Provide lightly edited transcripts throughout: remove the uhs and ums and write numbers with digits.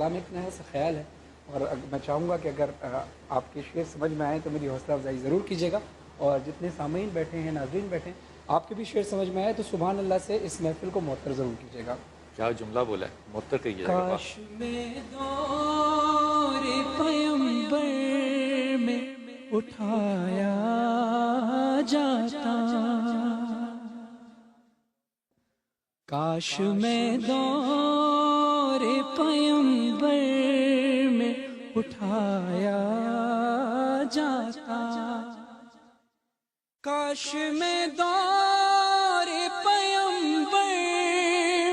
کلام ایک نیا سا خیال ہے، اور میں چاہوں گا کہ اگر آپ کے شعر سمجھ میں آئیں تو میری حوصلہ افزائی ضرور کیجیے گا، اور جتنے سامعین بیٹھے ہیں، ناظرین بیٹھے ہیں، آپ کے بھی شعر سمجھ میں آئے تو سبحان اللہ سے اس محفل کو معطر ضرور کیجیے گا۔ کیا جملہ بولا ہے، معطر کہیے گا۔ کاش میں دور پیمبر میں اٹھایا جاتا، کاش میں دور پیمبر میں اٹھایا جاتا، کاش میں دور پیمبر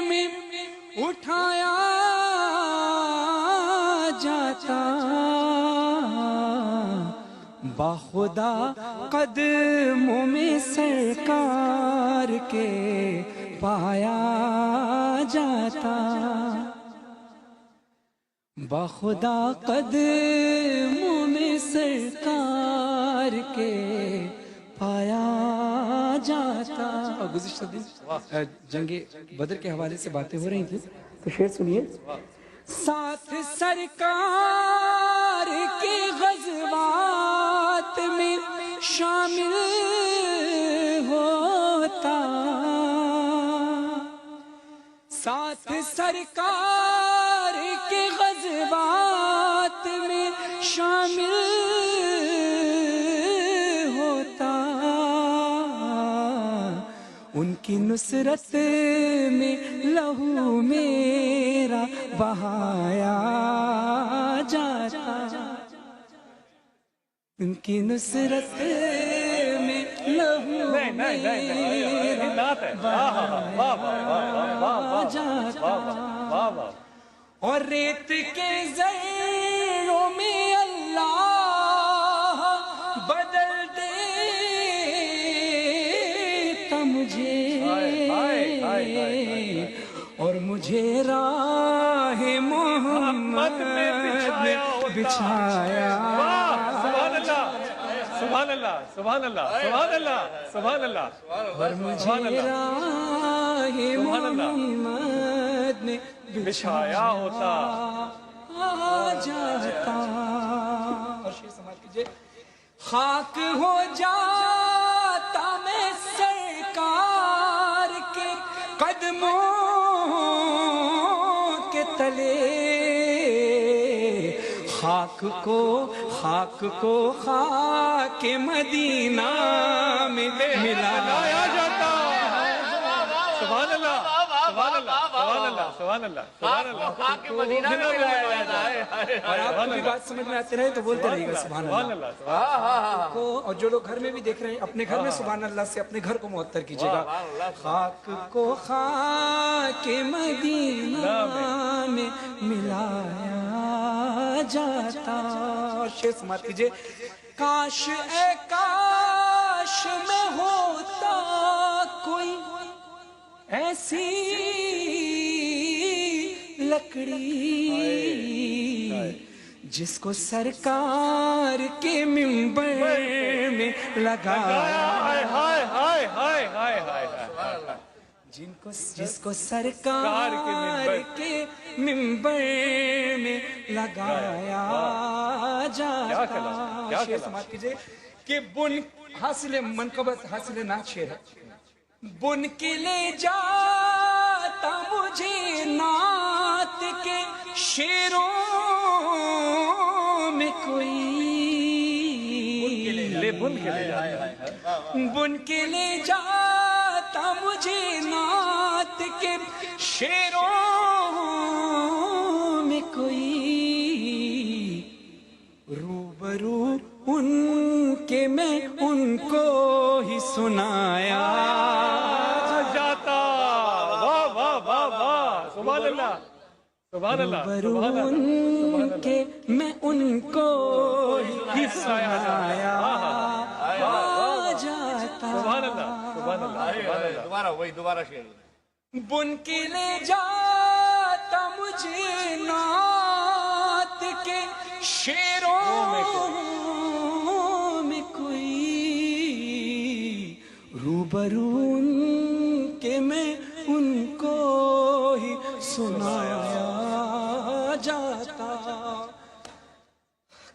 میں اٹھایا جاتا، باخدا قدموں میں سرکار کے پایا جاتا، باخدا قدموں میں سرکار کے پایا جاتا۔ اور گزشتہ دن جنگ بدر کے حوالے سے باتیں ہو رہی تھیں تو شعر سنیے۔ ساتھ سرکار کے غزوات میں شامل ہوتا، ساتھ سرکار کے غزوات میں شامل ہوتا، ان کی نصرت میں لہو میرا بہایا جاتا، ان کی نصرت میں لہو میرا بہایا جاتا، اور ریت کے ذروں میں اللہ بدل دیتا مجھے، اور مجھے راہ محمد میں بچھایا۔ سبحان اللہ، سبحان اللہ، سبحان اللہ، سبحان اللہ، اور مجھے راہ محمد میں بچھایا ہوتا جاتا۔ اور شعر سماعت کیجئے۔ خاک ہو جاتا میں سرکار کے قدموں کے تلے، خاک کو خاک مدینہ میں ملایا جاتا۔ سبحان اللہ، سبحان اللہ، سبحان اللہ، سبحان اللہ، سبحان اللہ۔ اور آپ کو بھی بات سمجھ میں آتے رہے تو بولتے رہیے گا سبحان اللہ۔ اور جو لوگ گھر میں بھی دیکھ رہے ہیں اپنے گھر میں سبحان اللہ سے اپنے گھر کو معطر کیجیے گا۔ خاک کو خاک مدینہ میں ملایا جاتا۔ اور شعر سماعت کیجیے۔ کاش اے کاش میں ہوتا کوئی ایسی لکڑی جس کو سرکار کے منبر میں لگایا، جس کو سرکار کے منبر میں لگایا جاتا۔ شعر سماعت کیجئے کہ بن حاصل منقبت حاصل نعت شعر ہے۔ بن کے لے جاتا مجھے نعت کے شعروں میں کوئی، بن کے لے جاتا مجھے نعت کے شعروں میں کوئی، روبرو ان کے میں ان کو ہی سنایا جاتا۔ واہ واہ واہ واہ، سبحان اللہ، سبحان اللہ، روبرو ان کے میں ان کو ہی سنایا جاتا۔ سبحان اللہ، سبحان اللہ، دوبارہ وہی دوبارہ شعر۔ بن کے لے جاتا مجھے نعت کے شعروں میں کوئی، روبرو ان کے میں ان کو ہی سنایا جا جاتا.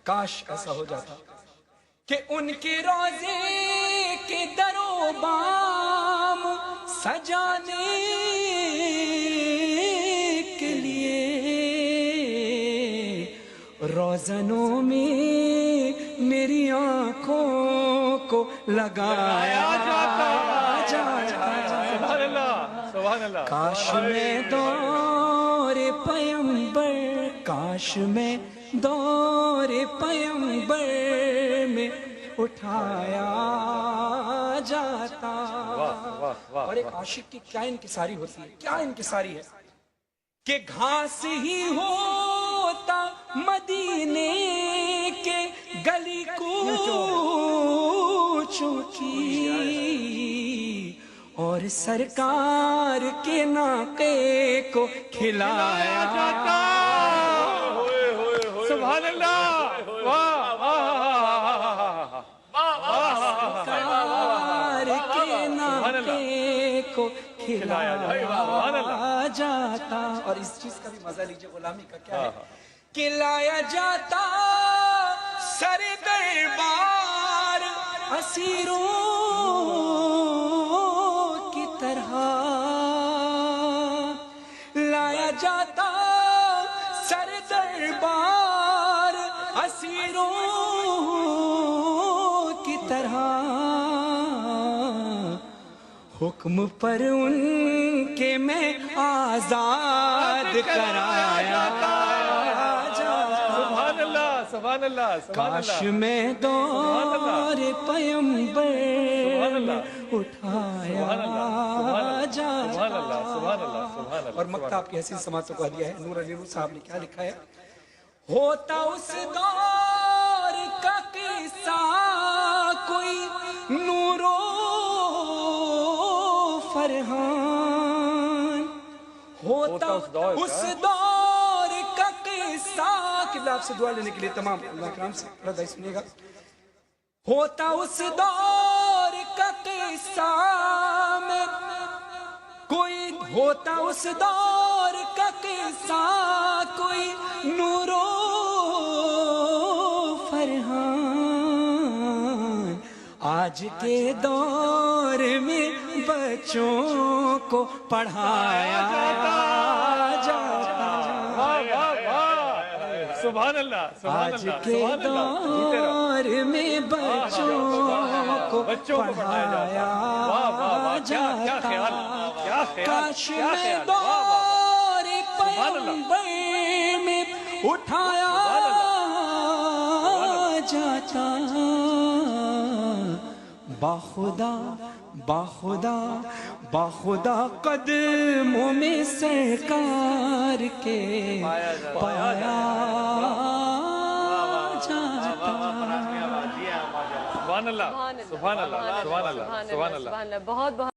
کاش ایسا ہو جاتا کہ ان کے روضے کے در و بام سجانے کے لیے روزنوں میں میری آنکھوں کو لگایا جاتا. سبحان اللہ سبحان اللہ. کاش میں دور پیمبر، کاش میں دور پیمبر میں اٹھایا جاتا. اور ایک عاشق کی کیا انکساری ہوتی ہے، کیا انکساری ہے کہ گھاس ہی ہوتا مدینے کے گلی کوچوں کی، اور سرکار کے ناقے کو کھلایا جاتا. سبحان اللہ. سرکار کے ناقے کو کھلایا جاتا. اور اس چیز کا بھی مزہ لیجیے غلامی کا کیا ہے کہ لایا جاتا سر دربار اسیروں کی طرح، لایا جاتا سر دربار اسیروں کی طرح، حکم پر ان کے میں آزاد کرایا جاتا. سبحان اللہ سبحان اللہ. کاش میں دور پیمبر اٹھایا جاتا. اور مکتاب کی حسین سماعتوں کو ہدیہ ہے. نور علی نور صاحب نے کیا لکھا ہے؟ ہوتا اس دور کا قصہ کوئی نورو فرحان، ہوتا اس دور کا قصہ. قبلہ آپ سے دعا لینے کے لیے تمام اللہ کرام سے رضائی سنیے گا. ہوتا اس دور کا قصہ میں کوئی، ہوتا اس دور کا قصہ کوئی نورو فرحان. آج کے دور میں بچوں کو پڑھایا جاتا. سبحان اللہ. آج کے دور میں بچوں کو پڑھایا جاتا. کاش میں دور پیمبر میں اٹھایا جاتا. باخدا باخدا باخدا قدموں میں سرکار کے پایا جاتا. سبحان اللہ سبحان اللہ سبحان اللہ سبحان اللہ. بہت بہت